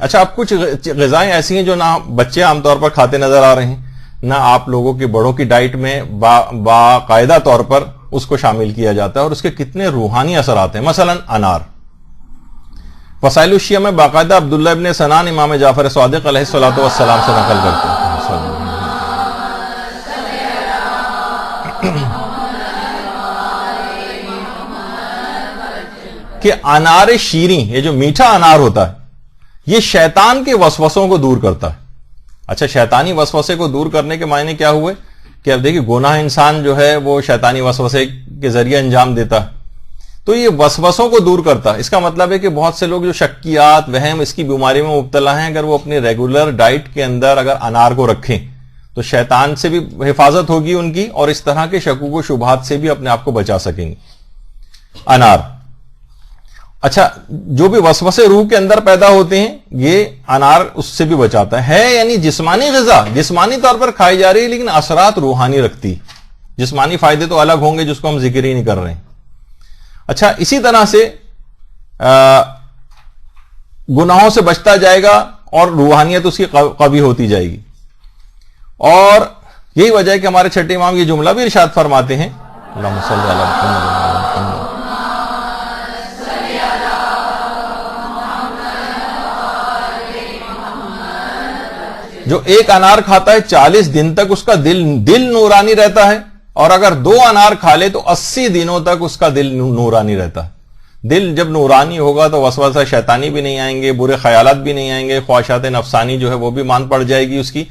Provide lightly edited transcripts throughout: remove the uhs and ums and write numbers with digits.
اچھا، اب کچھ غذائیں ایسی ہیں جو نہ بچے عام طور پر کھاتے نظر آ رہے ہیں، نہ آپ لوگوں کے بڑوں کی ڈائٹ میں باقاعدہ طور پر اس کو شامل کیا جاتا ہے، اور اس کے کتنے روحانی اثرات ہیں. مثلا انار. وسائل الشیعہ میں باقاعدہ عبداللہ ابن سنان امام جعفر صادق علیہ الصلوۃ والسلام سے نقل کرتے ہیں کہ انار شیریں، یہ جو میٹھا انار ہوتا ہے، یہ شیطان کے وسوسوں کو دور کرتا ہے. اچھا، شیطانی وسوسے کو دور کرنے کے معنی کیا ہوئے کہ اب دیکھیے گناہ انسان جو ہے وہ شیطانی وسوسے کے ذریعے انجام دیتا ہے، تو یہ وسوسوں کو دور کرتا ہے. اس کا مطلب ہے کہ بہت سے لوگ جو شکیات، وہم، اس کی بیماری میں مبتلا ہیں، اگر وہ اپنی ریگولر ڈائٹ کے اندر اگر انار کو رکھیں تو شیطان سے بھی حفاظت ہوگی ان کی، اور اس طرح کے شکوک و شبہات سے بھی اپنے آپ کو بچا سکیں گے. انار. اچھا، جو بھی وسوسے روح کے اندر پیدا ہوتے ہیں یہ انار اس سے بھی بچاتا ہے. یعنی جسمانی غذا جسمانی طور پر کھائی جا رہی ہے، لیکن اثرات روحانی رکھتی. جسمانی فائدے تو الگ ہوں گے جس کو ہم ذکر ہی نہیں کر رہے ہیں. اچھا، اسی طرح سے گناہوں سے بچتا جائے گا اور روحانیت اس کی قوی ہوتی جائے گی. اور یہی وجہ ہے کہ ہمارے چھٹے امام یہ جملہ بھی ارشاد فرماتے ہیں، اللہم صلی علی محمد، جو ایک انار کھاتا ہے 40 دن تک اس کا دل نورانی رہتا ہے، اور اگر 2 انار کھا لے تو 80 دنوں تک اس کا دل نورانی رہتا ہے. دل جب نورانی ہوگا تو وسوسہ شیطانی بھی نہیں آئیں گے، برے خیالات بھی نہیں آئیں گے، خواہشات نفسانی جو ہے وہ بھی مان پڑ جائے گی اس کی،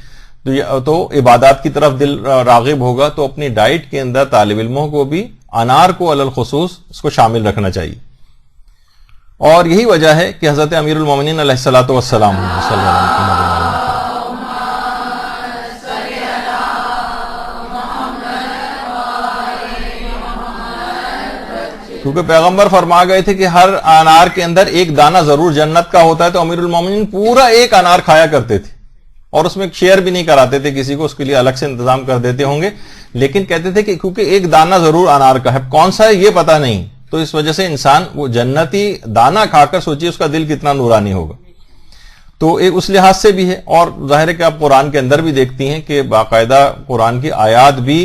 تو عبادات کی طرف دل راغب ہوگا. تو اپنی ڈائٹ کے اندر طالب علموں کو بھی انار کو علی الخصوص اس کو شامل رکھنا چاہیے. اور یہی وجہ ہے کہ حضرت امیر المومنین علیہ الصلوۃ والسلام کیونکہ پیغمبر فرما گئے تھے کہ ہر انار کے اندر ایک دانہ ضرور جنت کا ہوتا ہے، تو امیر المومنین پورا ایک انار کھایا کرتے تھے، اور اس میں شیئر بھی نہیں کراتے تھے کسی کو، اس کے لیے الگ سے انتظام کر دیتے ہوں گے، لیکن کہتے تھے کہ کیونکہ ایک دانہ ضرور انار کا ہے، کون سا ہے یہ پتہ نہیں، تو اس وجہ سے انسان وہ جنتی دانہ کھا کر سوچیے اس کا دل کتنا نورانی ہوگا. تو ایک اس لحاظ سے بھی ہے. اور ظاہر ہے کہ آپ قرآن کے اندر بھی دیکھتی ہیں کہ باقاعدہ قرآن کی آیات بھی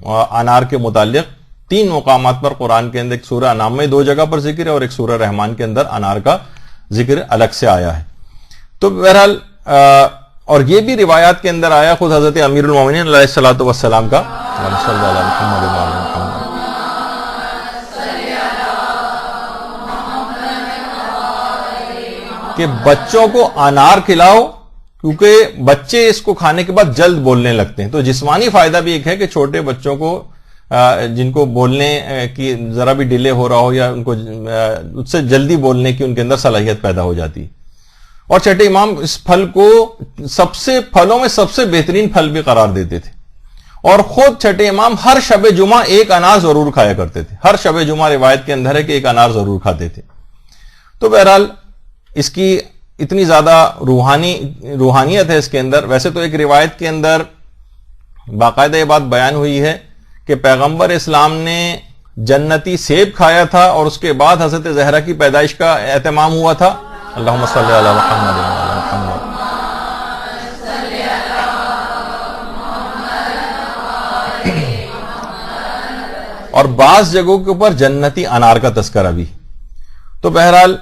انار کے متعلق 3 مقامات پر قرآن کے اندر، ایک سورہ انعام میں 2 جگہ پر ذکر ہے، اور ایک سورہ رحمان کے اندر انار کا ذکر الگ سے آیا ہے. تو بہرحال اور یہ بھی روایات کے اندر آیا خود حضرت امیر المومنین علیہ الصلوۃ والسلام کا کہ بچوں کو انار کھلاؤ، کیونکہ بچے اس کو کھانے کے بعد جلد بولنے لگتے ہیں. تو جسمانی فائدہ بھی ایک ہے کہ چھوٹے بچوں کو جن کو بولنے کی ذرا بھی ڈیلے ہو رہا ہو، یا ان کو اس سے جلدی بولنے کی ان کے اندر صلاحیت پیدا ہو جاتی ہے. اور چھٹے امام اس پھل کو پھلوں میں سب سے بہترین پھل بھی قرار دیتے تھے، اور خود چھٹے امام ہر شب جمعہ ایک انار ضرور کھایا کرتے تھے. ہر شب جمعہ روایت کے اندر ہے کہ ایک انار ضرور کھاتے تھے. تو بہرحال اس کی اتنی زیادہ روحانیت ہے اس کے اندر. ویسے تو ایک روایت کے اندر باقاعدہ یہ بات بیان ہوئی ہے کہ پیغمبر اسلام نے جنتی سیب کھایا تھا، اور اس کے بعد حضرت زہرا کی پیدائش کا اہتمام ہوا تھا. اللہم صلی علی محمد وعلی محمد. اور بعض جگہوں کے اوپر جنتی انار کا تذکرہ بھی. تو بہرحال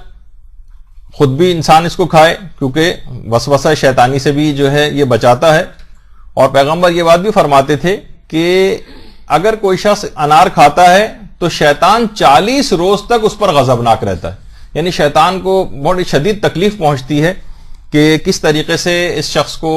خود بھی انسان اس کو کھائے، کیونکہ وسوسہ شیطانی سے بھی جو ہے یہ بچاتا ہے. اور پیغمبر یہ بات بھی فرماتے تھے کہ اگر کوئی شخص انار کھاتا ہے تو شیطان 40 روز تک اس پر غضبناک رہتا ہے. یعنی شیطان کو بہت شدید تکلیف پہنچتی ہے کہ کس طریقے سے اس شخص کو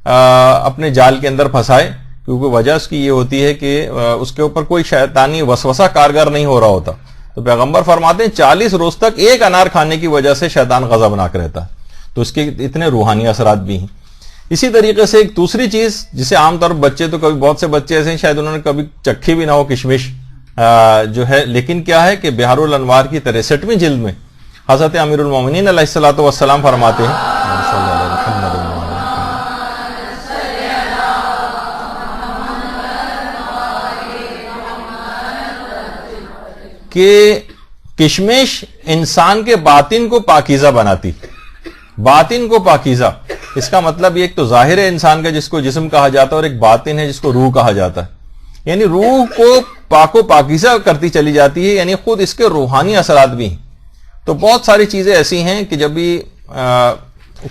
اپنے جال کے اندر پھنسائے، کیونکہ وجہ اس کی یہ ہوتی ہے کہ اس کے اوپر کوئی شیطانی وسوسہ کارگر نہیں ہو رہا ہوتا. تو پیغمبر فرماتے ہیں 40 روز تک ایک انار کھانے کی وجہ سے شیطان غضبناک رہتا ہے. تو اس کے اتنے روحانی اثرات بھی ہیں. اسی طریقے سے ایک دوسری چیز جسے عام طور پر بچے، تو کبھی بہت سے بچے ایسے ہیں شاید انہوں نے کبھی چکھی بھی نہ ہو، کشمش جو ہے، لیکن کیا ہے کہ بہار الانوار کی 63ویں جلد میں حضرت امیر المومنین علیہ الصلوۃ والسلام فرماتے ہیں کہ کشمش انسان کے باطن کو پاکیزہ بناتی. باطن کو پاکیزہ، اس کا مطلب یہ ایک تو ظاہر ہے انسان کا جس کو جسم کہا جاتا ہے، اور ایک باطن ہے جس کو روح کہا جاتا ہے. یعنی روح کو پاک و پاکیزہ کرتی چلی جاتی ہے، یعنی خود اس کے روحانی اثرات بھی ہیں. تو بہت ساری چیزیں ایسی ہیں کہ جب بھی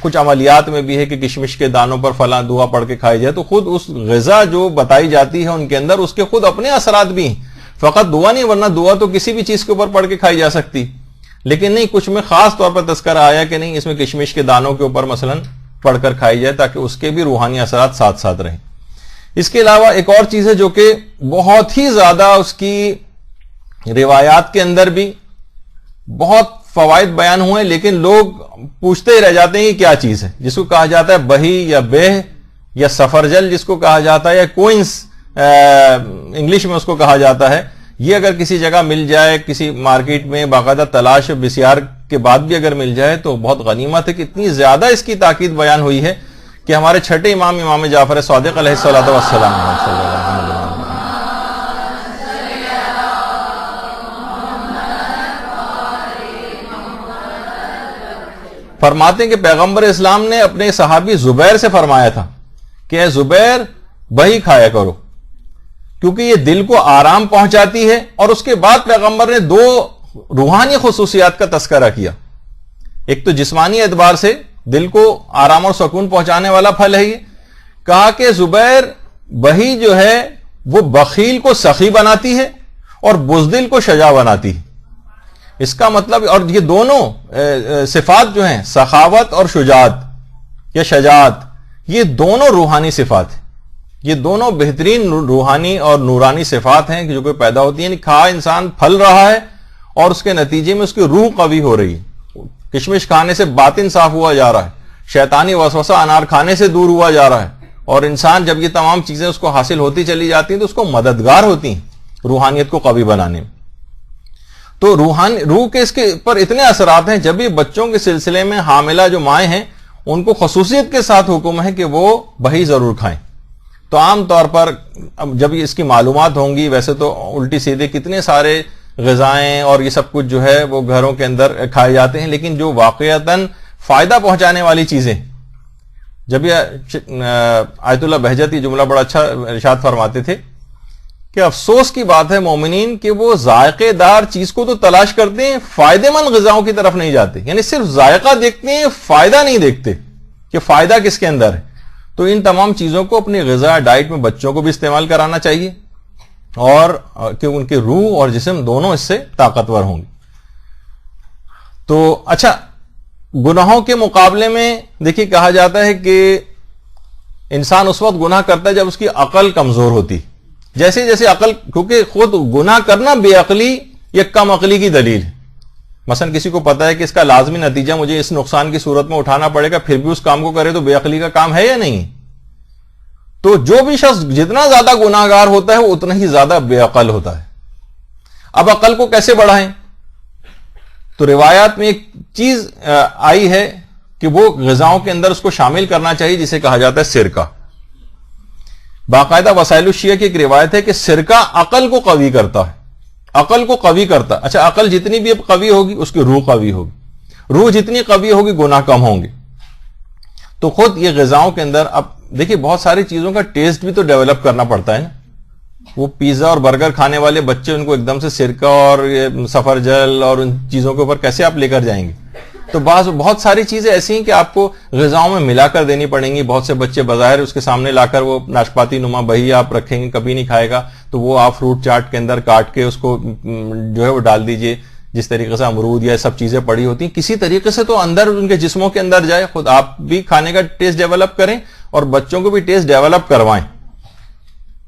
کچھ عملیات میں بھی ہے کہ کشمش کے دانوں پر فلاں دعا پڑھ کے کھائی جائے، تو خود اس غذا جو بتائی جاتی ہے ان کے اندر اس کے خود اپنے اثرات بھی ہیں. فقط دعا نہیں، ورنہ دعا تو کسی بھی چیز کے اوپر پڑھ کے کھائی جا سکتی، لیکن نہیں، کچھ میں خاص طور پر تذکرہ آیا کہ نہیں، اس میں کشمش کے دانوں کے اوپر مثلا پڑھ کر کھائی جائے تاکہ اس کے بھی روحانی اثرات ساتھ ساتھ رہیں. اس کے علاوہ ایک اور چیز ہے جو کہ بہت ہی زیادہ اس کی روایات کے اندر بھی بہت فوائد بیان ہوئے، لیکن لوگ پوچھتے ہی رہ جاتے ہیں کہ کیا چیز ہے، جس کو کہا جاتا ہے بہی یا بہ یا سفرجل جس کو کہا جاتا ہے، یا کوئنس انگلش میں اس کو کہا جاتا ہے. یہ اگر کسی جگہ مل جائے، کسی مارکیٹ میں باقاعدہ تلاش بسیار کے بعد بھی اگر مل جائے تو بہت غنیمت ہے کہ اتنی زیادہ اس کی تاکید بیان ہوئی ہے کہ ہمارے چھٹے امام جعفر صادق علیہ الصلوۃ والسلام فرماتے ہیں کہ پیغمبر اسلام نے اپنے صحابی زبیر سے فرمایا تھا کہ اے زبیر بہی کھایا کرو، کیونکہ یہ دل کو آرام پہنچاتی ہے. اور اس کے بعد پیغمبر نے دو روحانی خصوصیات کا تذکرہ کیا. ایک تو جسمانی اعتبار سے دل کو آرام اور سکون پہنچانے والا پھل ہے یہ. کہا کہ زبیر بہی جو ہے وہ بخیل کو سخی بناتی ہے اور بزدل کو شجاع بناتی ہے. اس کا مطلب، اور یہ دونوں صفات جو ہیں سخاوت اور شجاعت یا شجاعت، یہ دونوں روحانی صفات ہیں. یہ دونوں بہترین روحانی اور نورانی صفات ہیں جو کوئی پیدا ہوتی ہیں. یعنی کھا انسان پھل رہا ہے اور اس کے نتیجے میں اس کی روح قوی ہو رہی ہے. کشمش کھانے سے باطن صاف ہوا جا رہا ہے، شیطانی وسوسہ انار کھانے سے دور ہوا جا رہا ہے، اور انسان جب یہ تمام چیزیں اس کو حاصل ہوتی چلی جاتی ہیں تو اس کو مددگار ہوتی ہیں روحانیت کو قوی بنانے میں. تو روح کے اس کے پر اتنے اثرات ہیں. جب یہ بچوں کے سلسلے میں حاملہ جو مائیں ہیں ان کو خصوصیت کے ساتھ حکم ہے کہ وہ بہی ضرور کھائیں. تو عام طور پر جب اس کی معلومات ہوں گی، ویسے تو الٹی سیدھے کتنے سارے غذائیں اور یہ سب کچھ جو ہے وہ گھروں کے اندر کھائے جاتے ہیں، لیکن جو واقعتاً فائدہ پہنچانے والی چیزیں، جب یہ آیت اللہ بہجتی جملہ بڑا اچھا ارشاد فرماتے تھے کہ افسوس کی بات ہے مومنین کہ وہ ذائقے دار چیز کو تو تلاش کرتے ہیں، فائدہ مند غذاؤں کی طرف نہیں جاتے. یعنی صرف ذائقہ دیکھتے ہیں، فائدہ نہیں دیکھتے کہ فائدہ کس کے اندر ہے. تو ان تمام چیزوں کو اپنی غذا ڈائٹ میں بچوں کو بھی استعمال کرانا چاہیے، اور کہ ان کے روح اور جسم دونوں اس سے طاقتور ہوں گے. تو اچھا، گناہوں کے مقابلے میں دیکھیے کہا جاتا ہے کہ انسان اس وقت گناہ کرتا ہے جب اس کی عقل کمزور ہوتی. جیسے جیسے عقل، کیونکہ خود گناہ کرنا بے عقلی یا کم عقلی کی دلیل ہے. مثلا کسی کو پتا ہے کہ اس کا لازمی نتیجہ مجھے اس نقصان کی صورت میں اٹھانا پڑے گا، پھر بھی اس کام کو کرے تو بے عقلی کا کام ہے یا نہیں؟ تو جو بھی شخص جتنا زیادہ گناہ گار ہوتا ہے وہ اتنا ہی زیادہ بے عقل ہوتا ہے. اب عقل کو کیسے بڑھائیں؟ تو روایات میں ایک چیز آئی ہے کہ وہ غذاؤں کے اندر اس کو شامل کرنا چاہیے جسے کہا جاتا ہے سرکہ. باقاعدہ وسائل الشیعہ کی ایک روایت ہے کہ سرکہ عقل کو قوی کرتا ہے، عقل کو قوی کرتا. اچھا، عقل جتنی بھی قوی ہوگی اس کی روح قوی ہوگی، روح جتنی قوی ہوگی گناہ کم ہوں گے. تو خود یہ غذاؤں کے اندر اب دیکھیے بہت ساری چیزوں کا ٹیسٹ بھی تو ڈیولپ کرنا پڑتا ہے نا. وہ پیزا اور برگر کھانے والے بچے، ان کو ایک دم سے سرکہ اور یہ سفرجل اور ان چیزوں کے اوپر کیسے آپ لے کر جائیں گے؟ تو بہت ساری چیزیں ایسی ہیں کہ آپ کو غذاؤں میں ملا کر دینی پڑیں گی. بہت سے بچے بظاہر اس کے سامنے لا کر وہ ناشپاتی نما بہی آپ رکھیں گے، کبھی نہیں کھائے گا، تو وہ آپ فروٹ چاٹ کے اندر کاٹ کے اس کو جو ہے وہ ڈال دیجئے. جس طریقے سے امرود یا سب چیزیں پڑی ہوتی ہیں، کسی طریقے سے تو اندر ان کے جسموں کے اندر جائے. خود آپ بھی کھانے کا ٹیسٹ ڈیولپ کریں اور بچوں کو بھی ٹیسٹ ڈیولپ کروائیں.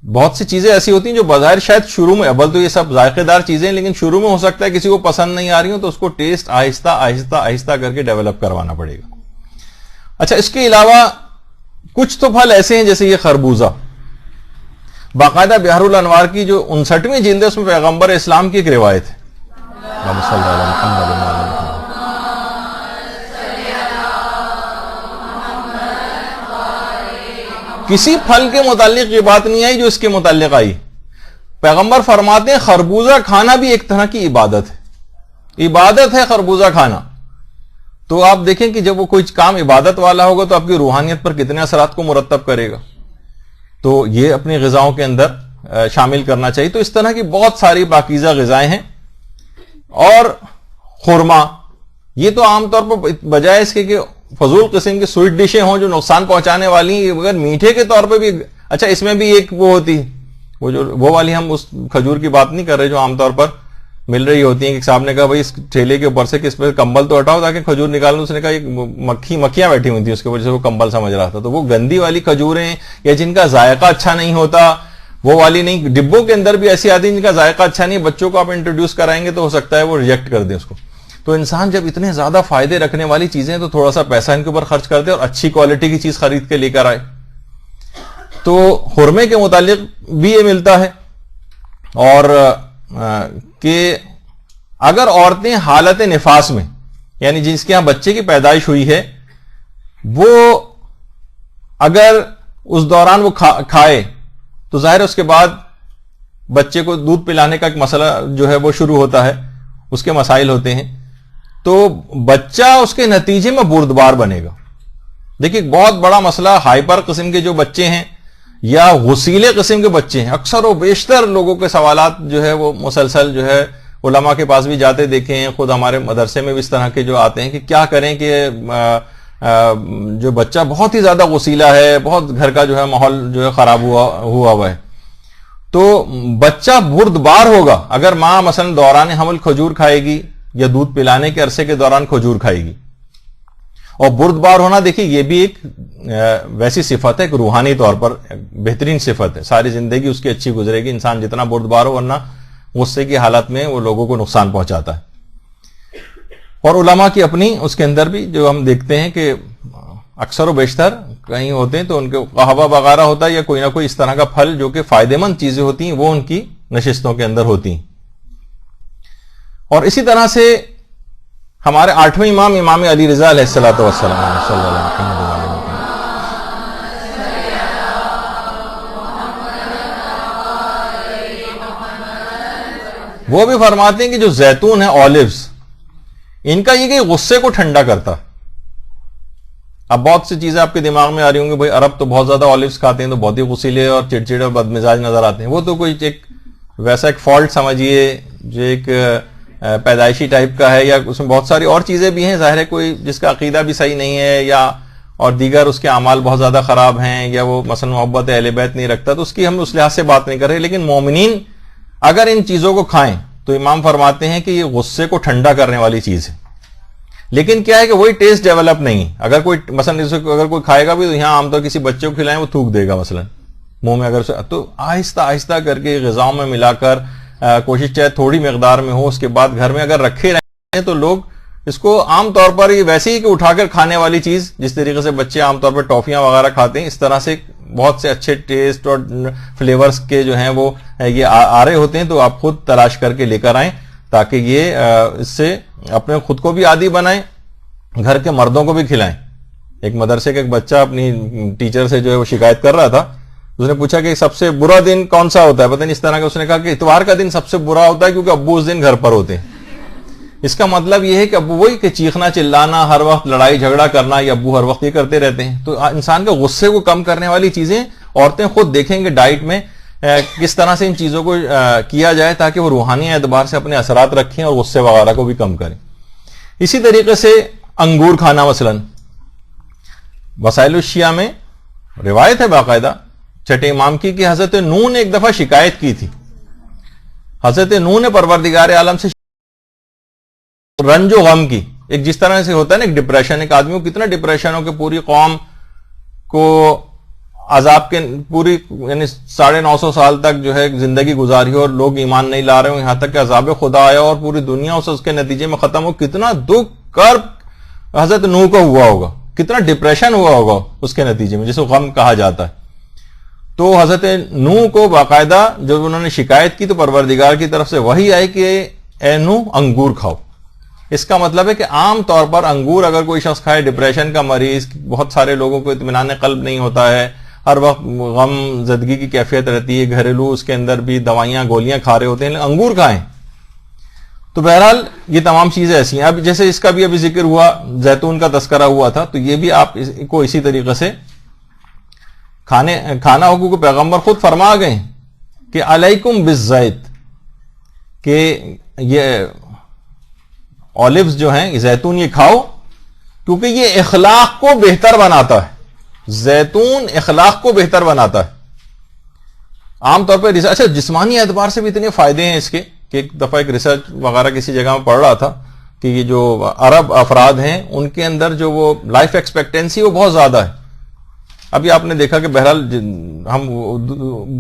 بہت سی چیزیں ایسی ہوتی ہیں جو بظاہر شاید شروع میں، اول تو یہ سب ذائقے دار چیزیں، لیکن شروع میں ہو سکتا ہے کسی کو پسند نہیں آ رہی ہوں، تو اس کو ٹیسٹ آہستہ آہستہ آہستہ کر کے ڈیولپ کروانا پڑے گا. اچھا، اس کے علاوہ کچھ تو پھل ایسے ہیں جیسے یہ خربوزہ. باقاعدہ بحر الانوار کی جو 59ویں جلد ہے اس میں پیغمبر اسلام کی ایک روایت ہے. کسی پھل کے متعلق یہ بات نہیں آئی جو اس کے متعلق آئی. پیغمبر فرماتے ہیں خربوزہ کھانا بھی ایک طرح کی عبادت ہے، عبادت ہے خربوزہ کھانا. تو آپ دیکھیں کہ جب وہ کوئی کام عبادت والا ہوگا تو آپ کی روحانیت پر کتنے اثرات کو مرتب کرے گا. تو یہ اپنی غذاؤں کے اندر شامل کرنا چاہیے. تو اس طرح کی بہت ساری پاکیزہ غذائیں ہیں. اور خورما، یہ تو عام طور پر بجائے اس کے کہ فضول قسم کی سویٹ ڈشیں ہوں جو نقصان پہنچانے والی ہیں، اگر میٹھے کے طور پہ بھی اچھا، اس میں بھی ایک وہ ہوتی، وہ والی ہم اس کھجور کی بات نہیں کر رہے جو عام طور پر مل رہی ہوتی ہیں. کہ صاحب نے کہا بھائی اس ٹھیلے کے اوپر سے کس پہ کمبل تو ہٹاؤ تاکہ کھجور نکالوں. اس نے کہا ایک مکھیاں بیٹھی ہوئی تھی اس کی وجہ سے وہ کمبل سمجھ رہا تھا. تو وہ گندی والی کھجوریں یا جن کا ذائقہ اچھا نہیں ہوتا وہ والی نہیں. ڈبوں کے اندر بھی ایسی آتی ہیں جن کا ذائقہ اچھا نہیں، بچوں کو آپ انٹروڈیوس کرائیں گے تو ہو سکتا ہے وہ ریجیکٹ کر دیں اس کو. تو انسان جب اتنے زیادہ فائدے رکھنے والی چیزیں تو تھوڑا سا پیسہ ان کے اوپر خرچ کر دے اور اچھی کوالٹی کی چیز خرید کے لے کر آئے. تو خرمے کے متعلق بھی یہ ملتا ہے. اور کہ اگر عورتیں حالت نفاس میں، یعنی جس کے ہاں بچے کی پیدائش ہوئی ہے، وہ اگر اس دوران وہ کھائے تو ظاہر اس کے بعد بچے کو دودھ پلانے کا ایک مسئلہ جو ہے وہ شروع ہوتا ہے، اس کے مسائل ہوتے ہیں. تو بچہ اس کے نتیجے میں بردبار بنے گا. دیکھیے بہت بڑا مسئلہ ہائپر قسم کے جو بچے ہیں یا غسیلے قسم کے بچے ہیں، اکثر و بیشتر لوگوں کے سوالات جو ہے وہ مسلسل جو ہے علماء کے پاس بھی جاتے دیکھے ہیں، خود ہمارے مدرسے میں بھی اس طرح کے جو آتے ہیں کہ کیا کریں کہ جو بچہ بہت ہی زیادہ غسیلہ ہے، بہت گھر کا جو ہے ماحول جو ہے خراب ہوا ہے. تو بچہ بردبار ہوگا اگر ماں مثلا دوران حمل کھجور کھائے گی یا دودھ پلانے کے عرصے کے دوران کھجور کھائے گی. اور بردبار ہونا دیکھیے یہ بھی ایک ویسی صفت ہے، ایک روحانی طور پر بہترین صفت ہے. ساری زندگی اس کی اچھی گزرے گی انسان جتنا بردبار ہو، ورنہ غصے کی حالت میں وہ لوگوں کو نقصان پہنچاتا ہے. اور علماء کی اپنی اس کے اندر بھی جو ہم دیکھتے ہیں کہ اکثر و بیشتر کہیں ہوتے ہیں تو ان کے قہوہ وغیرہ ہوتا ہے یا کوئی نہ کوئی اس طرح کا پھل جو کہ فائدے مند چیزیں ہوتی ہیں وہ ان کی نشستوں کے اندر ہوتی ہیں. اور اسی طرح سے ہمارے 8ویں امام امام علی رضا علیہ الصلوۃ والسلام صلی اللہ علیہ وسلم وہ بھی فرماتے ہیں کہ جو زیتون ہے، اولیوز، ان کا یہ کہ غصے کو ٹھنڈا کرتا. اب بہت سی چیزیں آپ کے دماغ میں آ رہی ہوں گے، بھائی عرب تو بہت زیادہ اولیوز کھاتے ہیں تو بہت ہی غصیلے اور چڑچڑے اور بدمزاج نظر آتے ہیں. وہ تو کوئی ایک ویسا ایک فالٹ سمجھیے جو ایک پیدائشی ٹائپ کا ہے، یا اس میں بہت ساری اور چیزیں بھی ہیں. ظاہر ہے کوئی جس کا عقیدہ بھی صحیح نہیں ہے یا اور دیگر اس کے اعمال بہت زیادہ خراب ہیں، یا وہ مثلا محبت اہل بیت نہیں رکھتا، تو اس کی ہم اس لحاظ سے بات نہیں کر رہے. لیکن مومنین اگر ان چیزوں کو کھائیں تو امام فرماتے ہیں کہ یہ غصے کو ٹھنڈا کرنے والی چیز ہے. لیکن کیا ہے کہ وہی ٹیسٹ ڈیولپ نہیں. اگر کوئی مثلا اگر کوئی کھائے گا بھی تو یہاں عام طور کسی بچے کو کھلائیں وہ تھوک دے گا مثلا منہ میں، اگر تو آہستہ آہستہ کر کے غذاؤں میں ملا کر کوشش چاہے تھوڑی مقدار میں ہو، اس کے بعد گھر میں اگر رکھے رہیں تو لوگ اس کو عام طور پر یہ ویسے ہی کہ اٹھا کر کھانے والی چیز، جس طریقے سے بچے عام طور پر ٹافیاں وغیرہ کھاتے ہیں، اس طرح سے بہت سے اچھے ٹیسٹ اور فلیورز کے جو ہیں وہ یہ آ رہے ہوتے ہیں. تو آپ خود تلاش کر کے لے کر آئیں تاکہ یہ اس سے اپنے خود کو بھی عادی بنائیں، گھر کے مردوں کو بھی کھلائیں. ایک مدرسے کا ایک بچہ اپنی ٹیچر سے جو ہے وہ شکایت کر رہا تھا. اس نے پوچھا کہ سب سے برا دن کون سا ہوتا ہے، پتہ نہیں اس طرح کا. اس نے کہا کہ اتوار کا دن سب سے برا ہوتا ہے کیونکہ ابو اس دن گھر پر ہوتے ہیں. اس کا مطلب یہ ہے کہ ابو وہی کہ چیخنا چلانا، ہر وقت لڑائی جھگڑا کرنا، یہ ابو ہر وقت یہ کرتے رہتے ہیں. تو انسان کے غصے کو کم کرنے والی چیزیں عورتیں خود دیکھیں گے ڈائٹ میں کس طرح سے ان چیزوں کو کیا جائے تاکہ وہ روحانی اعتبار سے اپنے اثرات رکھیں اور غصے وغیرہ کو بھی کم کریں. اسی طریقے سے انگور کھانا، مثلا وسائل الشیعہ میں روایت ہے باقاعدہ چھٹے امام کی کہ حضرت نوح نے ایک دفعہ شکایت کی تھی. حضرت نوح نے پروردگار عالم سے رنج و غم کی. ایک جس طرح سے ہوتا ہے نا ایک ڈپریشن، ایک آدمی کو کتنا ڈپریشن ہو کہ پوری قوم کو عذاب کے پوری یعنی 950 سال تک جو ہے زندگی گزاری ہو اور لوگ ایمان نہیں لا رہے ہوں، یہاں تک کہ عذاب خدا آیا اور پوری دنیا اس کے نتیجے میں ختم ہو. کتنا دکھ کرب حضرت نوح کو ہوا ہوگا، کتنا ڈپریشن ہوا ہوگا اس کے نتیجے میں، جسے غم کہا جاتا ہے. تو حضرت نوح کو باقاعدہ جب انہوں نے شکایت کی تو پروردگار کی طرف سے وحی آئی کہ اے نوح انگور کھاؤ. اس کا مطلب ہے کہ عام طور پر انگور اگر کوئی شخص کھائے، ڈپریشن کا مریض، بہت سارے لوگوں کو اطمینان قلب نہیں ہوتا ہے، ہر وقت غم زدگی کی کیفیت رہتی ہے، گھریلو اس کے اندر بھی دوائیاں گولیاں کھا رہے ہوتے ہیں، انگور کھائیں تو بہرحال یہ تمام چیزیں ایسی ہیں. اب جیسے اس کا بھی ابھی ذکر ہوا, زیتون کا تذکرہ ہوا تھا, تو یہ بھی آپ کو اسی طریقے سے کھانا ہو, کیونکہ پیغمبر خود فرما گئے کہ علیکم بالزیت, کہ یہ اولیوز جو ہیں, زیتون یہ کھاؤ کیونکہ یہ اخلاق کو بہتر بناتا ہے. زیتون اخلاق کو بہتر بناتا ہے. عام طور پہ اچھا جسمانی اعتبار سے بھی اتنے فائدے ہیں اس کے کہ ایک دفعہ ایک ریسرچ وغیرہ کسی جگہ میں پڑھ رہا تھا کہ یہ جو عرب افراد ہیں ان کے اندر جو وہ لائف ایکسپیکٹینسی وہ بہت زیادہ ہے. ابھی آپ نے دیکھا کہ بہرحال ہم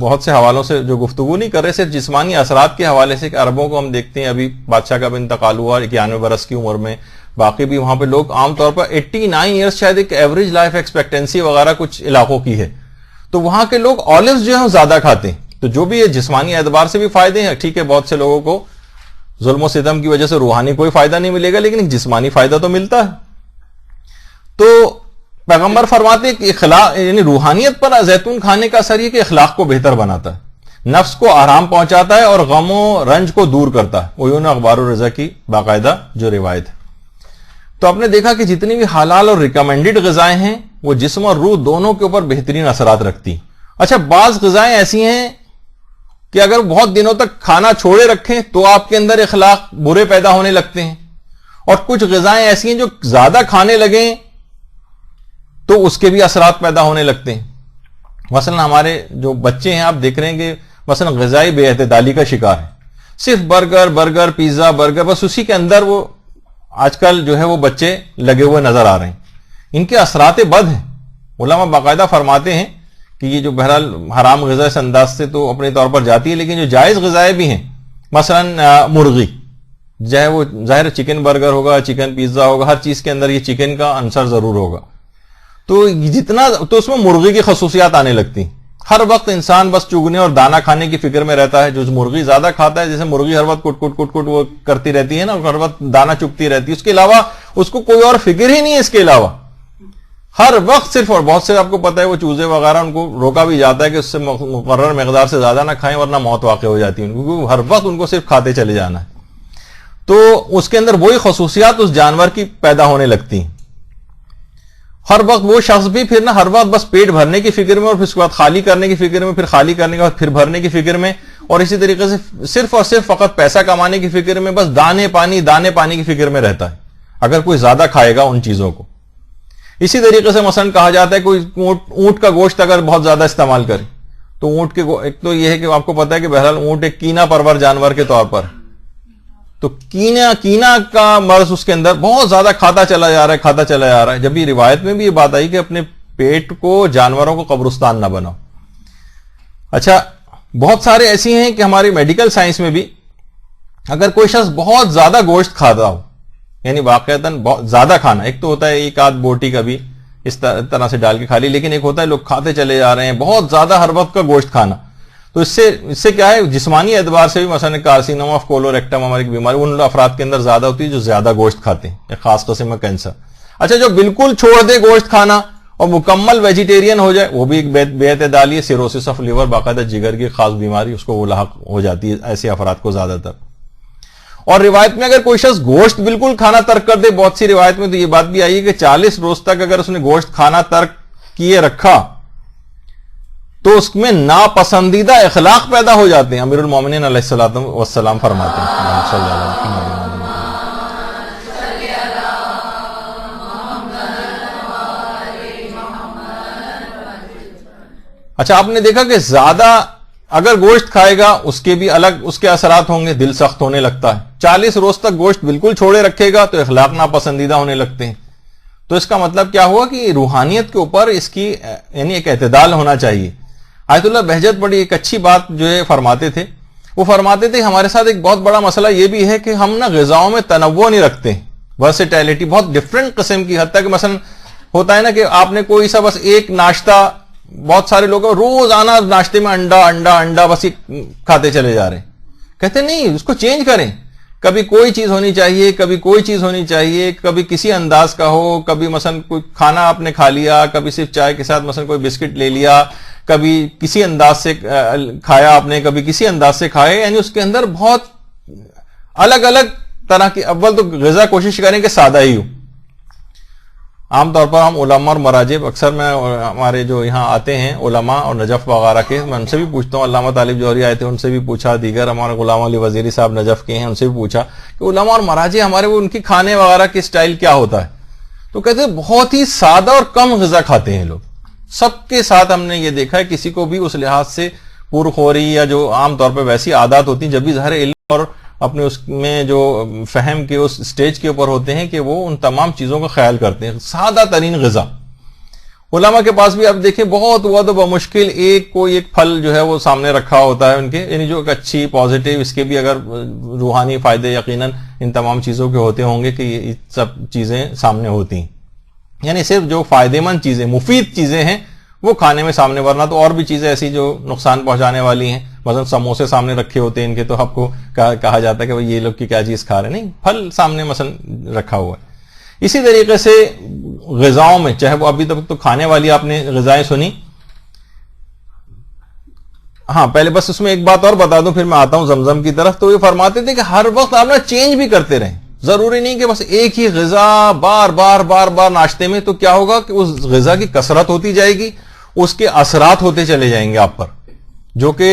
بہت سے حوالوں سے جو گفتگو نہیں کر رہے, صرف جسمانی اثرات کے حوالے سے کہ عربوں کو ہم دیکھتے ہیں, ابھی بادشاہ کا بھی انتقال ہوا 91 برس کی عمر میں, باقی بھی وہاں پہ لوگ عام طور پر 89 ایئرس شاید ایک ایوریج لائف ایکسپیکٹینسی وغیرہ کچھ علاقوں کی ہے. تو وہاں کے لوگ آلیوز جو ہیں زیادہ کھاتے ہیں. تو جو بھی یہ جسمانی اعتبار سے بھی فائدے ہیں, ٹھیک ہے بہت سے لوگوں کو ظلم و ستم کی وجہ سے روحانی کوئی فائدہ نہیں ملے گا, لیکن ایک جسمانی فائدہ تو ملتا ہے. تو پیغمبر فرماتے ہیں کہ اخلاق یعنی روحانیت پر زیتون کھانے کا اثر یہ کہ اخلاق کو بہتر بناتا ہے, نفس کو آرام پہنچاتا ہے اور غم و رنج کو دور کرتا ہے. وہ اخبار الرضا کی باقاعدہ جو روایت ہے. تو آپ نے دیکھا کہ جتنی بھی حلال اور ریکمینڈڈ غذائیں ہیں وہ جسم اور روح دونوں کے اوپر بہترین اثرات رکھتی ہیں. اچھا بعض غذائیں ایسی ہیں کہ اگر بہت دنوں تک کھانا چھوڑے رکھیں تو آپ کے اندر اخلاق برے پیدا ہونے لگتے ہیں, اور کچھ غذائیں ایسی ہیں جو زیادہ کھانے لگیں تو اس کے بھی اثرات پیدا ہونے لگتے ہیں. مثلا ہمارے جو بچے ہیں آپ دیکھ رہے ہیں کہ مثلا غذائی بے اعتدالی کا شکار ہے, صرف برگر پیزا برگر, بس اسی کے اندر وہ آج کل جو ہے وہ بچے لگے ہوئے نظر آ رہے ہیں. ان کے اثرات بد ہیں. علماء باقاعدہ فرماتے ہیں کہ یہ جو بہرحال حرام غذا اس انداز سے تو اپنے طور پر جاتی ہے, لیکن جو جائز غذائیں بھی ہیں, مثلا مرغی جو ہے وہ ظاہر چکن برگر ہوگا, چکن پیزا ہوگا, ہر چیز کے اندر یہ چکن کا عنصر ضرور ہوگا. تو جتنا تو اس میں مرغی کی خصوصیات آنے لگتی ہیں. ہر وقت انسان بس چگنے اور دانا کھانے کی فکر میں رہتا ہے. جو مرغی زیادہ کھاتا ہے, جیسے مرغی ہر وقت کٹ کٹ وہ کرتی رہتی ہے نا, ہر وقت دانا چگتی رہتی ہے, اس کے علاوہ اس کو کوئی اور فکر ہی نہیں ہے. اس کے علاوہ ہر وقت صرف, اور بہت سے آپ کو پتا ہے وہ چوزے وغیرہ ان کو روکا بھی جاتا ہے کہ اس سے مقرر مقدار سے زیادہ نہ کھائیں ورنہ موت واقع ہو جاتی ہے, کیونکہ ہر وقت ان کو صرف کھاتے چلے جانا ہے. تو اس کے اندر وہی خصوصیات اس جانور کی پیدا ہونے لگتی ہیں. ہر وقت وہ شخص بھی پھر نہ ہر وقت بس پیٹ بھرنے کی فکر میں, اور پھر اس کے بعد خالی کرنے کی فکر میں, پھر خالی کرنے کے بعد پھر بھرنے کی فکر میں, اور اسی طریقے سے صرف اور صرف فقط پیسہ کمانے کی فکر میں, بس دانے پانی کی فکر میں رہتا ہے اگر کوئی زیادہ کھائے گا ان چیزوں کو. اسی طریقے سے مثلا کہا جاتا ہے کوئی اونٹ کا گوشت اگر بہت زیادہ استعمال کرے تو اونٹ کے ایک تو یہ ہے کہ آپ کو پتا ہے کہ بہرحال اونٹ ایک کینا پرور جانور کے طور پر, تو کینا کا مرض اس کے اندر بہت زیادہ کھاتا چلا جا رہا ہے. جب یہ روایت میں بھی یہ بات آئی کہ اپنے پیٹ کو جانوروں کو قبرستان نہ بناؤ. اچھا بہت سارے ایسی ہیں کہ ہماری میڈیکل سائنس میں بھی اگر کوئی شخص بہت زیادہ گوشت کھاتا ہو, یعنی واقعتاً بہت زیادہ کھانا, ایک تو ہوتا ہے ایک آدھ بوٹی کا بھی اس طرح سے ڈال کے کھا لی, لیکن ایک ہوتا ہے لوگ کھاتے چلے جا رہے ہیں بہت زیادہ ہر وقت کا گوشت کھانا, تو اس سے کیا ہے جسمانی اعتبار سے بھی مثلا کارسینوما آف کولوریکٹم ہماری بیماری ان افراد کے اندر زیادہ ہوتی ہے جو زیادہ گوشت کھاتے ہیں, ایک خاص قسم کا کینسر. اچھا جو بالکل چھوڑ دے گوشت کھانا اور مکمل ویجیٹیرین ہو جائے, وہ بھی ایک بے اعتدالی ہے, سیروسس آف لیور, باقاعدہ جگر کی خاص بیماری اس کو وہ لاحق ہو جاتی ہے ایسے افراد کو زیادہ تر. اور روایت میں اگر کوئی شخص گوشت بالکل کھانا ترک کر دے, بہت سی روایت میں تو یہ بات بھی آئی ہے کہ 40 روز تک اگر اس نے گوشت کھانا ترک کیے رکھا تو اس میں ناپسندیدہ اخلاق پیدا ہو جاتے ہیں. امیر المومنین علیہ الصلوۃ والسلام فرماتے ہیں. اچھا آپ نے دیکھا کہ زیادہ اگر گوشت کھائے گا اس کے بھی الگ اس کے اثرات ہوں گے, دل سخت ہونے لگتا ہے. 40 روز تک گوشت بالکل چھوڑے رکھے گا تو اخلاق ناپسندیدہ ہونے لگتے ہیں. تو اس کا مطلب کیا ہوا کہ روحانیت کے اوپر اس کی یعنی ایک اعتدال ہونا چاہیے. آیت اللہ بہجت بڑی ایک اچھی بات جو ہے فرماتے تھے, وہ فرماتے تھے ہمارے ساتھ ایک بہت بڑا مسئلہ یہ بھی ہے کہ ہم نا غذاؤں میں تنوع نہیں رکھتے ہیں, ورسٹیلٹی بہت ڈفرینٹ قسم کی, حتیٰ کہ مثلا ہوتا ہے نا کہ آپ نے کوئی سا بس ایک ناشتہ, بہت سارے لوگ روزانہ ناشتے میں انڈا بس یہ کھاتے چلے جا رہے ہیں. کہتے نہیں, اس کو چینج کریں, کبھی کوئی چیز ہونی چاہیے, کبھی کوئی چیز ہونی چاہیے, کبھی کسی انداز کا ہو, کبھی مثلا کوئی کھانا آپ نے کھا لیا, کبھی صرف چائے کے ساتھ مثلا کوئی بسکٹ لے لیا, کبھی کسی انداز سے کھایا آپ نے, کبھی کسی انداز سے کھایا, یعنی اس کے اندر بہت الگ الگ طرح کی. اول تو غذا کوشش کریں کہ سادہ ہی ہو. عام طور پر ہم علماء اور مراجع اکثر میں ہمارے جو یہاں آتے ہیں علماء اور نجف وغیرہ کے, میں ان سے بھی پوچھتا ہوں, علامہ طالب جوہری آئے تھے ان سے بھی پوچھا, دیگر ہمارے غلام علی وزیری صاحب نجف کے ہیں ان سے بھی پوچھا کہ علماء اور مراجع ہمارے وہ ان کی کھانے وغیرہ کی سٹائل کیا ہوتا ہے. تو کہتے ہیں بہت ہی سادہ اور کم غذا کھاتے ہیں لوگ. سب کے ساتھ ہم نے یہ دیکھا ہے, کسی کو بھی اس لحاظ سے پرخوری یا جو عام طور پہ ویسی عادات ہوتی ہیں, جب بھی ظاہر علم اور اپنے اس میں جو فہم کے اس سٹیج کے اوپر ہوتے ہیں کہ وہ ان تمام چیزوں کا خیال کرتے ہیں. سادہ ترین غذا. علماء کے پاس بھی آپ دیکھیں بہت ہوا تو بمشکل ایک پھل جو ہے وہ سامنے رکھا ہوتا ہے ان کے, یعنی جو اچھی پازیٹیو, اس کے بھی اگر روحانی فائدے یقیناً ان تمام چیزوں کے ہوتے ہوں گے کہ یہ سب چیزیں سامنے ہوتی ہیں. یعنی صرف جو فائدے مند چیزیں مفید چیزیں ہیں وہ کھانے میں سامنے, ورنہ تو اور بھی چیزیں ایسی جو نقصان پہنچانے والی ہیں, مثلا سموسے سامنے رکھے ہوتے ہیں ان کے, تو آپ کو کہا جاتا ہے کہ یہ لوگ کی کیا چیز کھا رہے ہیں. نہیں, پھل سامنے مثلا رکھا ہوا ہے. اسی طریقے سے غذاؤں میں, چاہے وہ ابھی تک تو کھانے والی آپ نے غذائیں سنی. ہاں پہلے بس اس میں ایک بات اور بتا دوں پھر میں آتا ہوں زمزم کی طرف. تو یہ فرماتے تھے کہ ہر وقت آپ نے چینج بھی کرتے رہیں, ضروری نہیں کہ بس ایک ہی غذا بار بار بار بار ناشتے میں. تو کیا ہوگا کہ اس غذا کی کثرت ہوتی جائے گی, اس کے اثرات ہوتے چلے جائیں گے آپ پر جو کہ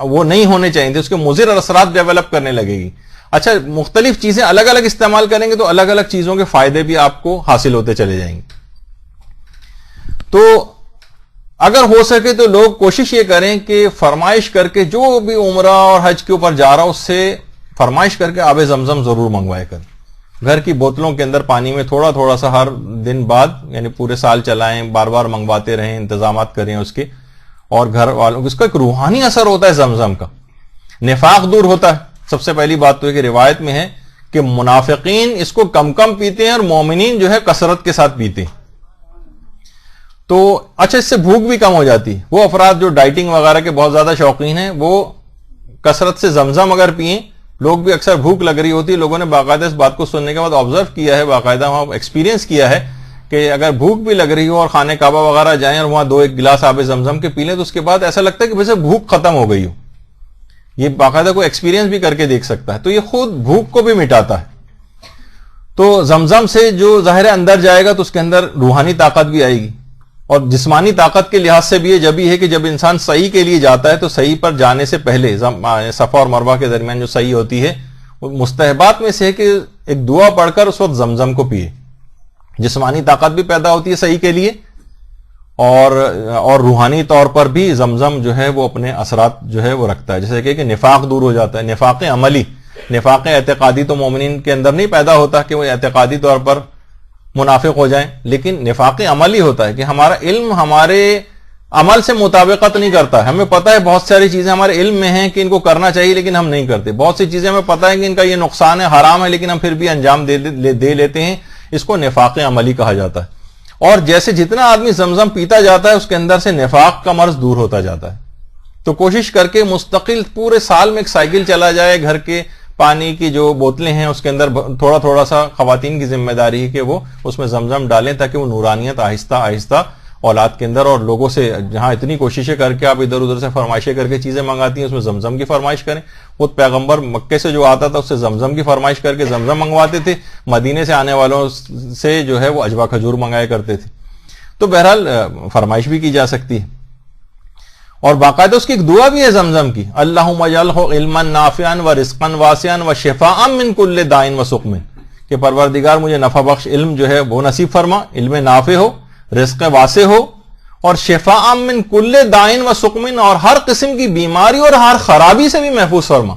وہ نہیں ہونے چاہیے تھے, اس کے مضر اثرات ڈیولپ کرنے لگے گی. اچھا, مختلف چیزیں الگ الگ استعمال کریں گے تو الگ الگ چیزوں کے فائدے بھی آپ کو حاصل ہوتے چلے جائیں گے. تو اگر ہو سکے تو لوگ کوشش یہ کریں کہ فرمائش کر کے جو بھی عمرہ اور حج کے اوپر جا رہا اس سے فرمائش کر کے آب زمزم ضرور منگوائے کریں. گھر کی بوتلوں کے اندر پانی میں تھوڑا تھوڑا سا ہر دن بعد, یعنی پورے سال چلائیں, بار بار منگواتے رہیں, انتظامات کریں اس کے. اور گھر والوں اس کا ایک روحانی اثر ہوتا ہے زمزم کا, نفاق دور ہوتا ہے. سب سے پہلی بات تو ہے کہ روایت میں ہے کہ منافقین اس کو کم کم پیتے ہیں اور مومنین جو ہے کثرت کے ساتھ پیتے ہیں. تو اچھا, اس سے بھوک بھی کم ہو جاتی ہے. وہ افراد جو ڈائٹنگ وغیرہ کے بہت زیادہ شوقین ہیں وہ کثرت سے زمزم اگر پئیں, لوگ بھی اکثر بھوک لگ رہی ہوتی ہے, لوگوں نے باقاعدہ اس بات کو سننے کے بعد آبزرو کیا ہے, باقاعدہ وہاں ایکسپیرینس کیا ہے کہ اگر بھوک بھی لگ رہی ہو اور خانہ کعبہ وغیرہ جائیں اور وہاں 2-1 گلاس آب زمزم کے پی لیں تو اس کے بعد ایسا لگتا ہے کہ ویسے بھوک ختم ہو گئی ہو. یہ باقاعدہ کوئی ایکسپیرینس بھی کر کے دیکھ سکتا ہے. تو یہ خود بھوک کو بھی مٹاتا ہے. تو زمزم سے جو ظاہر اندر جائے گا تو اس کے اندر روحانی طاقت بھی آئے گی, اور جسمانی طاقت کے لحاظ سے بھی یہ ہے کہ جب انسان صحیح کے لیے جاتا ہے تو صحیح پر جانے سے پہلے صفا اور مروہ کے درمیان جو صحیح ہوتی ہے مستحبات میں سے ہے کہ ایک دعا پڑھ کر اس وقت زمزم کو پیے. جسمانی طاقت بھی پیدا ہوتی ہے صحیح کے لیے, اور روحانی طور پر بھی زمزم جو ہے وہ اپنے اثرات جو ہے وہ رکھتا ہے. جیسے کہ نفاق دور ہو جاتا ہے, نفاق عملی. نفاق اعتقادی تو مومنین کے اندر نہیں پیدا ہوتا کہ وہ اعتقادی طور پر منافق ہو جائیں, لیکن نفاق عملی ہوتا ہے کہ ہمارا علم ہمارے عمل سے مطابقت نہیں کرتا. ہمیں پتہ ہے بہت ساری چیزیں ہمارے علم میں ہیں کہ ان کو کرنا چاہیے لیکن ہم نہیں کرتے. بہت سی چیزیں ہمیں پتہ ہے کہ ان کا یہ نقصان ہے, حرام ہے, لیکن ہم پھر بھی انجام دے لیتے ہیں. اس کو نفاق عملی کہا جاتا ہے. اور جیسے جتنا آدمی زمزم پیتا جاتا ہے اس کے اندر سے نفاق کا مرض دور ہوتا جاتا ہے. تو کوشش کر کے مستقل پورے سال میں ایک سائیکل چلا جائے. گھر کے پانی کی جو بوتلیں ہیں اس کے اندر تھوڑا تھوڑا سا خواتین کی ذمہ داری ہے کہ وہ اس میں زمزم ڈالیں تاکہ وہ نورانیت آہستہ آہستہ اولاد کے اندر, اور لوگوں سے جہاں اتنی کوششیں کر کے آپ ادھر ادھر سے فرمائشیں کر کے چیزیں منگاتی ہیں اس میں زمزم کی فرمائش کریں. خود پیغمبر مکے سے جو آتا تھا اس سے زمزم کی فرمائش کر کے زمزم منگواتے تھے. مدینے سے آنے والوں سے جو ہے وہ اجوا کھجور منگایا کرتے تھے. تو بہرحال فرمائش بھی کی جا سکتی ہے, اور باقاعدہ اس کی ایک دعا بھی ہے زمزم کی, اللہم اجعلہ علما نافعا و رزقا واسعا و شفاء من کل داء و سقم, کہ پروردگار مجھے نفع بخش علم جو ہے وہ نصیب فرما, علم نافع ہو, رزق واسع ہو, اور شفاء من کل داء و سقم, اور ہر قسم کی بیماری اور ہر خرابی سے بھی محفوظ فرما.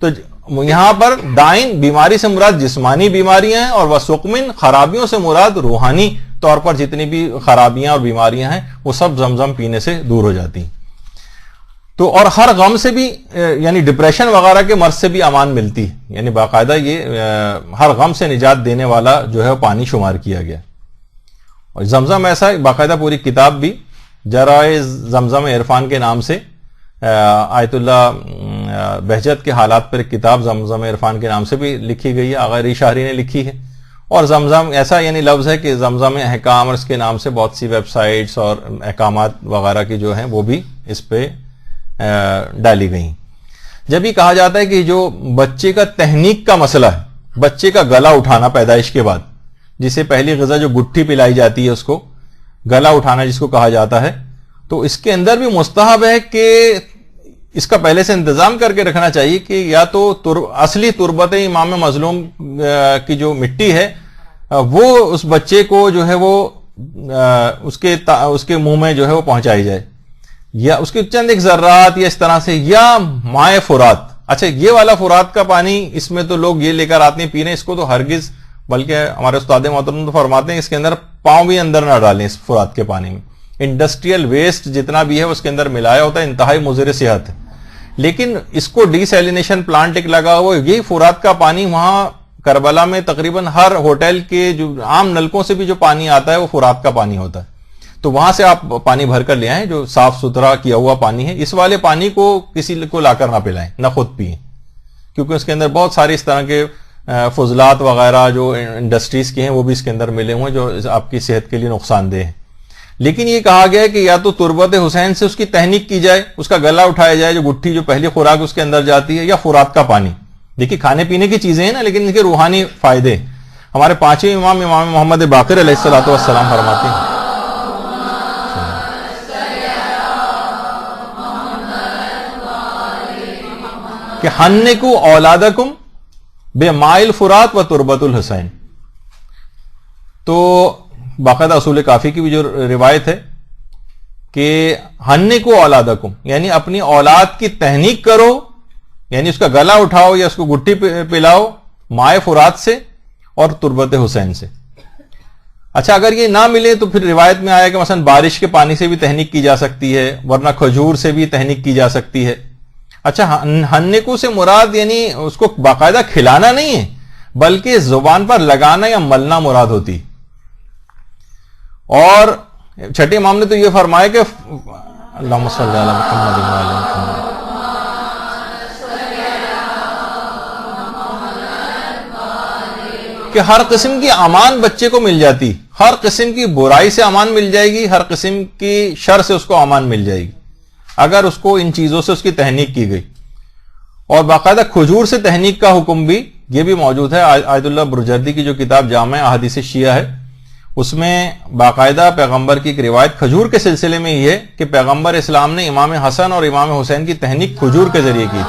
تو یہاں پر دائن بیماری سے مراد جسمانی بیماریاں ہیں, اور وہ سقمن خرابیوں سے مراد روحانی طور پر جتنی بھی خرابیاں اور بیماریاں ہیں وہ سب زمزم پینے سے دور ہو جاتی ہیں. تو اور ہر غم سے بھی, یعنی ڈپریشن وغیرہ کے مرض سے بھی امان ملتی ہے. یعنی باقاعدہ یہ ہر غم سے نجات دینے والا جو ہے پانی شمار کیا گیا. اور زمزم ایسا باقاعدہ پوری کتاب بھی جرائے زمزم عرفان کے نام سے, آیت اللہ بہجت کے حالات پر ایک کتاب زمزم عرفان کے نام سے بھی لکھی گئی ہے, آغا علی شاہری نے لکھی ہے. اور زمزم ایسا یعنی لفظ ہے کہ زمزم احکام, اور اس کے نام سے بہت سی ویب سائٹس اور احکامات وغیرہ کی جو ہیں وہ بھی اس پہ ڈالی گئی. جب یہ کہا جاتا ہے کہ جو بچے کا تہنیک کا مسئلہ ہے، بچے کا گلا اٹھانا پیدائش کے بعد، جسے پہلی غذا جو گٹھی پلائی جاتی ہے اس کو گلا اٹھانا جس کو کہا جاتا ہے، تو اس کے اندر بھی مستحب ہے کہ اس کا پہلے سے انتظام کر کے رکھنا چاہیے کہ یا تو اصلی تربت امام مظلوم کی جو مٹی ہے وہ اس بچے کو جو ہے وہ اس کے منہ میں جو ہے وہ پہنچائی جائے، یا اس کے چند ایک ذرات یا اس طرح سے، یا مائع فرات. اچھا یہ والا فرات کا پانی، اس میں تو لوگ یہ لے کر آتے ہیں پینے، اس کو تو ہرگز، بلکہ ہمارے استاد محترم تو فرماتے ہیں اس کے اندر پاؤں بھی اندر نہ ڈالیں اس فرات کے پانی میں. انڈسٹریل ویسٹ جتنا بھی ہے اس کے اندر ملایا ہوتا ہے، انتہائی مضر صحت ہے. لیکن اس کو ڈی سیلینیشن پلانٹ ایک لگا ہوا، یہی فرات کا پانی وہاں کربلا میں تقریباً ہر ہوٹل کے جو عام نلکوں سے بھی جو پانی آتا ہے وہ فرات کا پانی ہوتا ہے. تو وہاں سے آپ پانی بھر کر لے آئیں جو صاف ستھرا کیا ہوا پانی ہے. اس والے پانی کو کسی کو لا کر نہ پلائیں، نہ خود پئیں، کیونکہ اس کے اندر بہت سارے اس طرح کے فضلات وغیرہ جو انڈسٹریز کے ہیں وہ بھی اس کے اندر ملے ہوئے ہیں جو آپ کی صحت کے لیے نقصان دہ ہیں. لیکن یہ کہا گیا ہے کہ یا تو تربت حسین سے اس کی تہنیک کی جائے، اس کا گلا اٹھایا جائے جو گٹھی جو پہلی خوراک اس کے اندر جاتی ہے، یا فرات کا پانی. دیکھیے کھانے پینے کی چیزیں ہیں نا، لیکن ان کے روحانی فائدے. ہمارے پانچویں امام محمد باقر علیہ الصلوۃ والسلام فرماتے ہیں کہ حنکوا اولادکم بماء الفرات و تربت الحسین. تو باقاعدہ اصول کافی کی بھی جو روایت ہے کہ حنکوا اولادکم یعنی اپنی اولاد کی تہنیک کرو، یعنی اس کا گلا اٹھاؤ یا اس کو گٹھی پلاؤ مائع فرات سے اور تربت حسین سے. اچھا اگر یہ نہ ملے تو پھر روایت میں آیا کہ مثلا بارش کے پانی سے بھی تہنیک کی جا سکتی ہے، ورنہ کھجور سے بھی تہنیک کی جا سکتی ہے. اچھا ہنکو سے مراد یعنی اس کو باقاعدہ کھلانا نہیں ہے، بلکہ زبان پر لگانا یا ملنا مراد ہوتی. اور چھٹے امام نے تو یہ فرمایا کہ اللہم صلی علی محمد و علی محمد، کہ ہر قسم کی امان بچے کو مل جاتی، ہر قسم کی برائی سے امان مل جائے گی، ہر قسم کی شر سے اس کو امان مل جائے گی اگر اس کو ان چیزوں سے اس کی تہنیک کی گئی. اور باقاعدہ کھجور سے تہنیک کا حکم بھی یہ بھی موجود ہے. آیت اللہ برجردی کی جو کتاب جامع احادیث شیعہ ہے اس میں باقاعدہ پیغمبر کی ایک روایت کھجور کے سلسلے میں یہ ہے کہ پیغمبر اسلام نے امام حسن اور امام حسین کی تہنیک کھجور کے ذریعے کی تھی.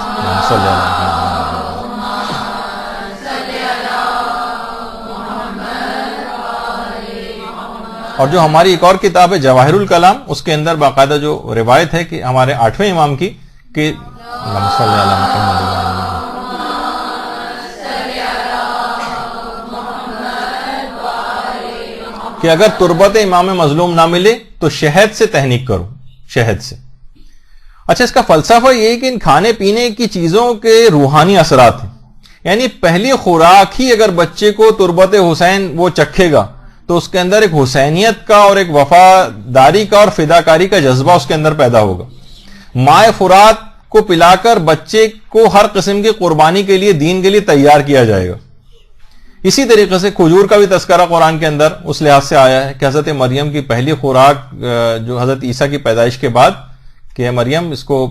صلی اللہ علیہ وسلم. اور جو ہماری ایک اور کتاب ہے جواہر الکلام، اس کے اندر باقاعدہ جو روایت ہے کہ ہمارے 8ویں امام کی کہ صلی اللہ علیہ کہ اگر تربت امام مظلوم نہ ملے تو شہد سے تہنیک کرو، شہد سے. اچھا اس کا فلسفہ یہ ہے کہ ان کھانے پینے کی چیزوں کے روحانی اثرات ہیں، یعنی پہلی خوراک ہی اگر بچے کو تربت حسین وہ چکھے گا تو اس کے اندر ایک حسینیت کا اور ایک وفاداری کا اور فداکاری کا جذبہ اس کے اندر پیدا ہوگا. مائع فرات کو پلا کر بچے کو ہر قسم کی قربانی کے لیے، دین کے لیے تیار کیا جائے گا. اسی طریقے سے کھجور کا بھی تذکرہ قرآن کے اندر اس لحاظ سے آیا ہے کہ حضرت مریم کی پہلی خوراک جو حضرت عیسیٰ کی پیدائش کے بعد کہ مریم اس کو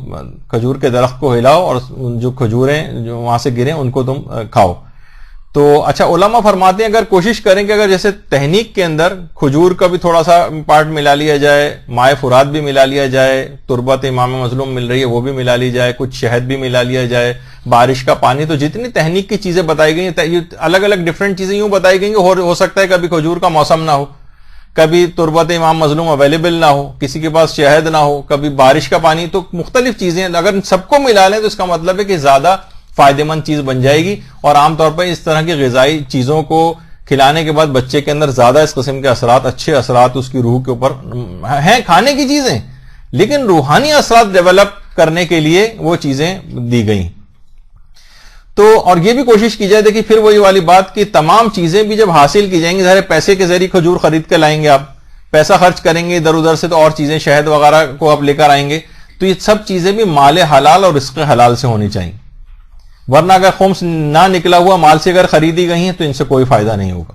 کھجور کے درخت کو ہلاؤ اور جو کھجوریں جو وہاں سے گریں ان کو تم کھاؤ. تو اچھا علماء فرماتے ہیں اگر کوشش کریں کہ اگر جیسے تہنیک کے اندر کھجور کا بھی تھوڑا سا پارٹ ملا لیا جائے، مائع فرات بھی ملا لیا جائے، تربت امام مظلوم مل رہی ہے وہ بھی ملا لی جائے، کچھ شہد بھی ملا لیا جائے، بارش کا پانی، تو جتنی تہنیک کی چیزیں بتائی گئی ہیں الگ الگ ڈفرینٹ چیزیں یوں بتائی گئی ہیں. ہو سکتا ہے کبھی کھجور کا موسم نہ ہو، کبھی تربت امام مظلوم اویلیبل نہ ہو، کسی کے پاس شہد نہ ہو، کبھی بارش کا پانی، تو مختلف چیزیں اگر سب کو ملا لیں تو اس کا مطلب ہے کہ زیادہ فائدہ مند چیز بن جائے گی. اور عام طور پر اس طرح کی غذائی چیزوں کو کھلانے کے بعد بچے کے اندر زیادہ اس قسم کے اثرات، اچھے اثرات اس کی روح کے اوپر ہیں. کھانے کی چیزیں لیکن روحانی اثرات ڈیولپ کرنے کے لیے وہ چیزیں دی گئیں. تو اور یہ بھی کوشش کی جائے، دیکھیے پھر وہی والی بات کہ تمام چیزیں بھی جب حاصل کی جائیں گی، ظاہر پیسے کے ذریعے کھجور خرید کے لائیں گے، آپ پیسہ خرچ کریں گے ادھر ادھر سے تو اور چیزیں شہد وغیرہ کو آپ لے کر آئیں گے، تو یہ سب چیزیں بھی مال حلال اور رزق حلال سے ہونی چاہیے. ورنہ اگر خمس نہ نکلا ہوا مال سے اگر خریدی گئی ہیں تو ان سے کوئی فائدہ نہیں ہوگا.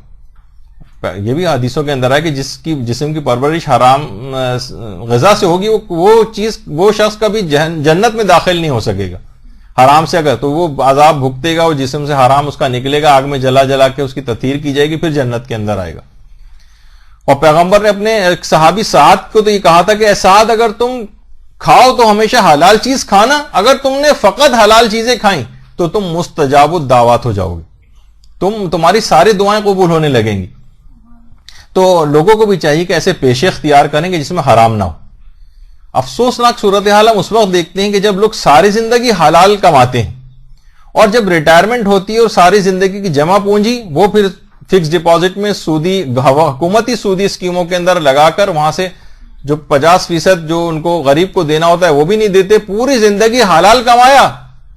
یہ بھی حدیثوں کے اندر ہے کہ جس کی جسم کی پرورش حرام غذا سے ہوگی وہ چیز وہ شخص کبھی جنت میں داخل نہیں ہو سکے گا. حرام سے اگر تو وہ عذاب بھگتے گا, وہ جسم سے حرام اس کا نکلے گا, آگ میں جلا جلا کے اس کی تطہیر کی جائے گی, پھر جنت کے اندر آئے گا. اور پیغمبر نے اپنے صحابی سعد کو تو یہ کہا تھا کہ اے سعد اگر تم کھاؤ تو ہمیشہ حلال چیز کھانا, اگر تم نے فقط حلال چیزیں کھائیں تو تم مستجاب الدعوات ہو جاؤ گے, تمہاری ساری دعائیں قبول ہونے لگیں گی. تو لوگوں کو بھی چاہیے کہ ایسے پیشے اختیار کریں کہ جس میں حرام نہ ہو. افسوسناک صورتحال ہم اس وقت دیکھتے ہیں کہ جب لوگ ساری زندگی حلال کماتے ہیں اور جب ریٹائرمنٹ ہوتی ہے اور ساری زندگی کی جمع پونجی وہ پھر فکس ڈپازٹ میں سودی حکومتی سودی اسکیموں کے اندر لگا کر وہاں سے جو 50% جو ان کو غریب کو دینا ہوتا ہے وہ بھی نہیں دیتے. پوری زندگی حلال کمایا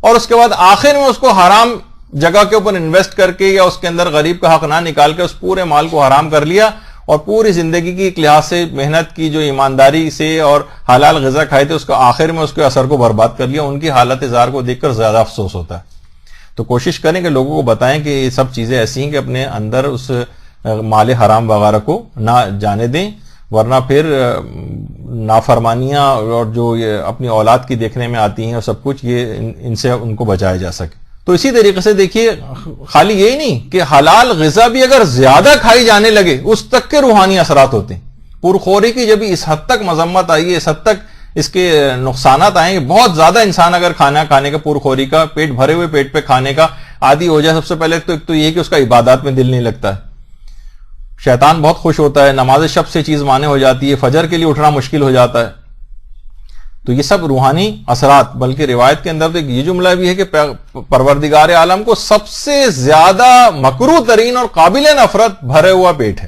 اور اس کے بعد آخر میں اس کو حرام جگہ کے اوپر انویسٹ کر کے یا اس کے اندر غریب کا حق نہ نکال کے اس پورے مال کو حرام کر لیا, اور پوری زندگی کی ایک لحاظ سے محنت کی جو ایمانداری سے اور حلال غذا کھائے تھے اس کو آخر میں اس کے اثر کو برباد کر لیا. ان کی حالت زار کو دیکھ کر زیادہ افسوس ہوتا ہے. تو کوشش کریں کہ لوگوں کو بتائیں کہ یہ سب چیزیں ایسی ہیں کہ اپنے اندر اس مال حرام وغیرہ کو نہ جانے دیں, ورنہ پھر نافرمانیاں اور جو یہ اپنی اولاد کی دیکھنے میں آتی ہیں اور سب کچھ یہ ان سے ان کو بچایا جا سکے. تو اسی طریقے سے دیکھیے خالی یہی نہیں کہ حلال غذا بھی اگر زیادہ کھائی جانے لگے اس تک کے روحانی اثرات ہوتے ہیں. پرخوری کی جب اس حد تک مذمت آئی ہے, اس حد تک اس کے نقصانات آئیں گے. بہت زیادہ انسان اگر کھانا کھانے کا پرخوری کا پیٹ بھرے ہوئے پیٹ پہ کھانے کا عادی ہو جائے, سب سے پہلے تو ایک تو یہ کہ اس کا عبادات میں دل نہیں لگتا ہے, شیطان بہت خوش ہوتا ہے, نماز شب سے چیز مانے ہو جاتی ہے, فجر کے لیے اٹھنا مشکل ہو جاتا ہے. تو یہ سب روحانی اثرات. بلکہ روایت کے اندر تو یہ جملہ بھی ہے کہ پروردگار عالم کو سب سے زیادہ مکروہ ترین اور قابل نفرت بھرے ہوا پیٹ ہے.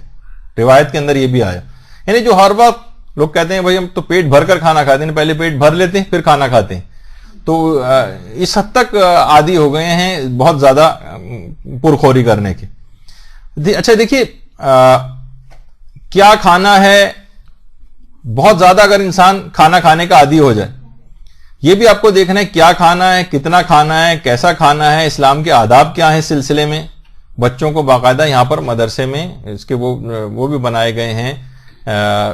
روایت کے اندر یہ بھی آیا, یعنی جو ہر وقت لوگ کہتے ہیں بھائی ہم تو پیٹ بھر کر کھانا کھاتے ہیں, پہلے پیٹ بھر لیتے ہیں پھر کھانا کھاتے ہیں, تو اس حد تک عادی ہو گئے ہیں بہت زیادہ پرخوری کرنے کے. اچھا دیکھیے کیا کھانا ہے, بہت زیادہ اگر انسان کھانا کھانے کا عادی ہو جائے, یہ بھی آپ کو دیکھنا ہے کیا کھانا ہے, کتنا کھانا ہے, کیسا کھانا ہے, اسلام کے آداب کیا ہیں اس سلسلے میں. بچوں کو باقاعدہ یہاں پر مدرسے میں اس کے وہ بھی بنائے گئے ہیں,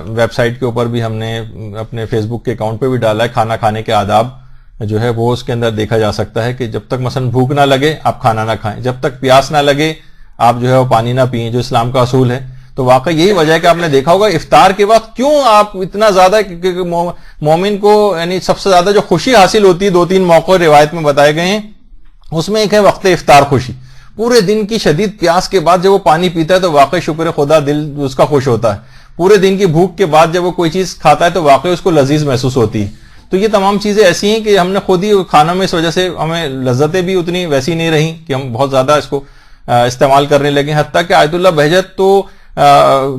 ویب سائٹ کے اوپر بھی ہم نے اپنے فیس بک کے اکاؤنٹ پہ بھی ڈالا ہے. کھانا کھانے کے آداب جو ہے وہ اس کے اندر دیکھا جا سکتا ہے کہ جب تک مثلا بھوک نہ لگے آپ کھانا نہ کھائیں, جب تک پیاس نہ لگے آپ جو ہے وہ پانی نہ پئیں, جو اسلام کا اصول ہے. تو واقعی یہی وجہ ہے کہ آپ نے دیکھا ہوگا افطار کے وقت کیوں آپ اتنا زیادہ, کیونکہ مومن کو یعنی سب سے زیادہ جو خوشی حاصل ہوتی ہے 2-3 موقع روایت میں بتائے گئے ہیں, اس میں ایک ہے وقت افطار خوشی. پورے دن کی شدید پیاس کے بعد جب وہ پانی پیتا ہے تو واقعی شکر خدا دل اس کا خوش ہوتا ہے. پورے دن کی بھوک کے بعد جب وہ کوئی چیز کھاتا ہے تو واقعی اس کو لذیذ محسوس ہوتی ہے. تو یہ تمام چیزیں ایسی ہیں کہ ہم نے خود ہی کھانوں میں اس وجہ سے ہمیں لذتیں بھی اتنی ویسی نہیں رہیں کہ ہم بہت زیادہ اس کو استعمال کرنے لگے. حتیٰ کہ آیت اللہ بہجت تو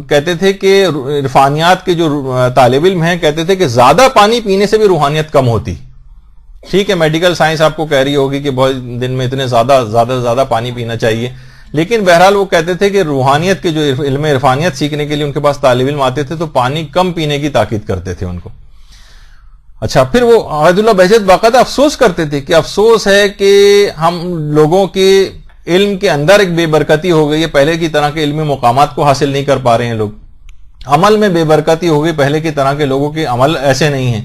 کہتے تھے کہ عرفانیات کے جو طالب علم ہیں کہتے تھے کہ زیادہ پانی پینے سے بھی روحانیت کم ہوتی. ٹھیک ہے میڈیکل سائنس آپ کو کہہ رہی ہوگی کہ بہت دن میں اتنے زیادہ پانی پینا چاہیے, لیکن بہرحال وہ کہتے تھے کہ روحانیت کے جو علم عرفانیت سیکھنے کے لیے ان کے پاس طالب علم آتے تھے تو پانی کم پینے کی تاکید کرتے تھے ان کو. اچھا پھر وہ آیت اللہ بہجت باقاعدہ افسوس کرتے تھے کہ افسوس ہے کہ ہم لوگوں کے علم کے اندر ایک بے برکتی ہو گئی ہے, پہلے کی طرح کے علمی مقامات کو حاصل نہیں کر پا رہے ہیں لوگ. عمل میں بے برکتی ہو گئی, پہلے کی طرح کے لوگوں کے عمل ایسے نہیں ہیں.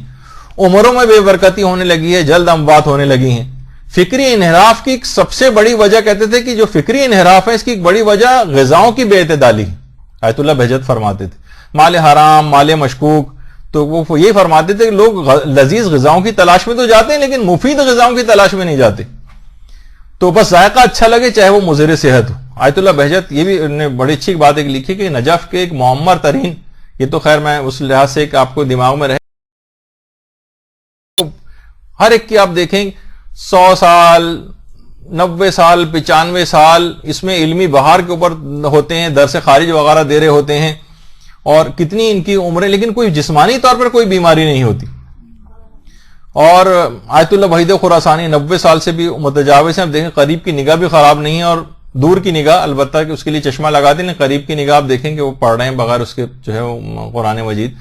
عمروں میں بے برکتی ہونے لگی ہے, جلد اموات ہونے لگی ہیں. فکری انحراف کی ایک سب سے بڑی وجہ کہتے تھے کہ جو فکری انحراف ہے اس کی ایک بڑی وجہ غذاؤں کی بے اعتدالی. آیت اللہ بہجت فرماتے تھے مال حرام, مال مشکوک, تو وہ یہ فرماتے تھے کہ لوگ لذیذ غذاؤں کی تلاش میں تو جاتے ہیں لیکن مفید غذاؤں کی تلاش میں نہیں جاتے. تو بس ذائقہ اچھا لگے چاہے وہ مضر صحت ہو. آیت اللہ بہجت یہ بھی نے بڑی اچھی بات ایک لکھی کہ نجف کے ایک معمر ترین, یہ تو خیر میں اس لحاظ سے کہ آپ کو دماغ میں رہے, ہر ایک کی آپ دیکھیں 100 سال 90 سال 95 سال اس میں علمی بہار کے اوپر ہوتے ہیں, درس خارج وغیرہ دے رہے ہوتے ہیں, اور کتنی ان کی عمریں, لیکن کوئی جسمانی طور پر کوئی بیماری نہیں ہوتی. اور آیت اللہ وحید خراسانی 90 سال سے بھی متجاوز ہیں. آپ دیکھیں قریب کی نگاہ بھی خراب نہیں ہے اور دور کی نگاہ البتہ کہ اس کے لیے چشمہ لگا دیں, قریب کی نگاہ آپ دیکھیں کہ وہ پڑھ رہے ہیں بغیر اس کے جو ہے قرآن مجید.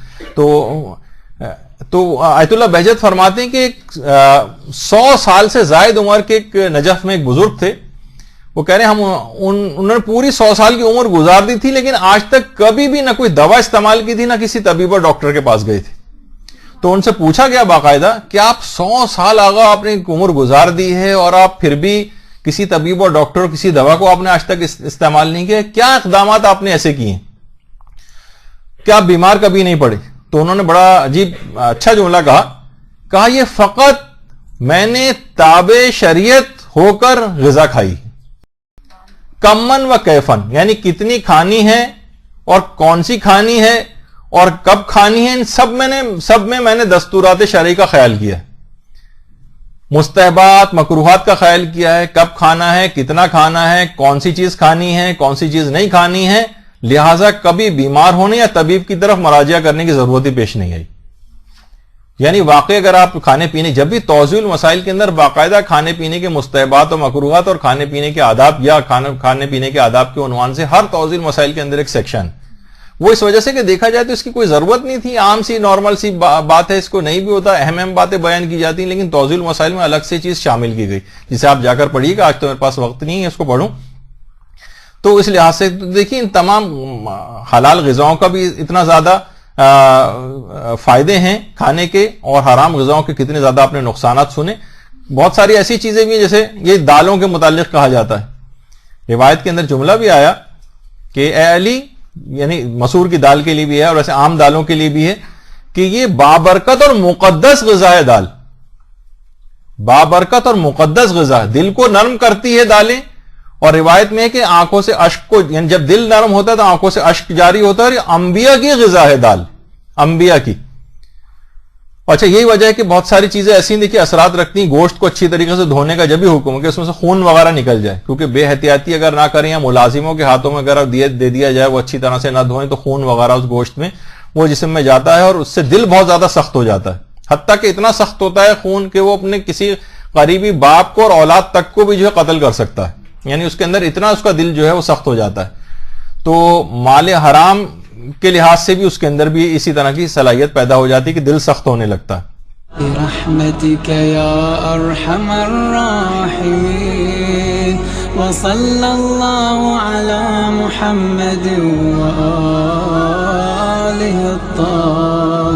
تو آیت اللہ بہجت فرماتے ہیں کہ 100 سال سے زائد عمر کے ایک نجف میں ایک بزرگ تھے, وہ کہہ رہے ہیں انہوں نے پوری 100 سال کی عمر گزار دی تھی لیکن آج تک کبھی بھی نہ کوئی دوا استعمال کی تھی نہ کسی طبیب اور ڈاکٹر کے پاس گئے تھے. تو ان سے پوچھا گیا باقاعدہ کہ آپ 100 سال آگا آپ نے عمر گزار دی ہے اور آپ پھر بھی کسی طبیب اور ڈاکٹر کسی دوا کو آپ نے آج تک استعمال نہیں کیا، کیا اقدامات آپ نے ایسے کیے ہیں؟ کیا آپ بیمار کبھی نہیں پڑے؟ تو انہوں نے بڑا عجیب اچھا جملہ کہا یہ فقط میں نے تابع شریعت ہو کر غذا کھائی، کمن و کیفن، یعنی کتنی کھانی ہے اور کون سی کھانی ہے اور کب کھانی ہے، ان سب میں میں نے دستورات شرعی کا خیال کیا ہے، مستحبات مکروہات کا خیال کیا ہے، کب کھانا ہے، کتنا کھانا ہے، کون سی چیز کھانی ہے، کون سی چیز نہیں کھانی ہے، لہذا کبھی بیمار ہونے یا طبیب کی طرف مراجعہ کرنے کی ضرورت ہی پیش نہیں آئی۔ یعنی واقعی اگر آپ کھانے پینے، جب بھی توضیح المسائل کے اندر باقاعدہ کھانے پینے کے مستحبات و مکروہات اور کھانے پینے کے آداب یا کھانے پینے کے آداب کے عنوان سے ہر توضیح المسائل کے اندر ایک سیکشن، وہ اس وجہ سے کہ دیکھا جائے تو اس کی کوئی ضرورت نہیں تھی، عام سی نارمل سی بات ہے، اس کو نہیں بھی ہوتا، اہم باتیں بیان کی جاتی ہیں، لیکن توضیح المسائل میں الگ سے چیز شامل کی گئی جسے آپ جا کر پڑھیے گا، آج تو میرے پاس وقت نہیں ہے اس کو پڑھوں۔ تو اس لحاظ سے دیکھیں ان تمام حلال غذاؤں کا بھی اتنا زیادہ فائدے ہیں کھانے کے، اور حرام غذاؤں کے کتنے زیادہ آپ نے نقصانات سنے۔ بہت ساری ایسی چیزیں بھی ہیں جیسے یہ دالوں کے متعلق کہا جاتا ہے، روایت کے اندر جملہ بھی آیا کہ اے علی، یعنی مسور کی دال کے لیے بھی ہے اور ایسے عام دالوں کے لیے بھی ہے کہ یہ بابرکت اور مقدس غذا ہے دال، بابرکت اور مقدس غذا ہے، دل کو نرم کرتی ہے دالیں، اور روایت میں ہے کہ آنکھوں سے اشک کو، یعنی جب دل نرم ہوتا ہے تو آنکھوں سے اشک جاری ہوتا ہے، اور یہ انبیاء کی غذا ہے دال، انبیاء کی۔ اچھا یہی وجہ ہے کہ بہت ساری چیزیں ایسی دیکھیے اثرات رکھتی ہیں، گوشت کو اچھی طریقے سے دھونے کا جب بھی حکم ہے کہ اس میں سے خون وغیرہ نکل جائے، کیونکہ بے احتیاطی اگر نہ کریں یا ملازموں کے ہاتھوں میں اگر دے دیا جائے وہ اچھی طرح سے نہ دھوئیں تو خون وغیرہ اس گوشت میں وہ جسم میں جاتا ہے اور اس سے دل بہت زیادہ سخت ہو جاتا ہے، حتیٰ کہ اتنا سخت ہوتا ہے خون کہ وہ اپنے کسی قریبی باپ کو اور اولاد تک کو بھی جو ہے قتل کر سکتا ہے، یعنی اس کے اندر اتنا اس کا دل جو ہے وہ سخت ہو جاتا ہے۔ تو مال حرام کے لحاظ سے بھی اس کے اندر بھی اسی طرح کی صلاحیت پیدا ہو جاتی ہے کہ دل سخت ہونے لگتا ہے۔ برحمتك يا ارحم الراحمين وصلى الله على محمد وآله الطاهرين۔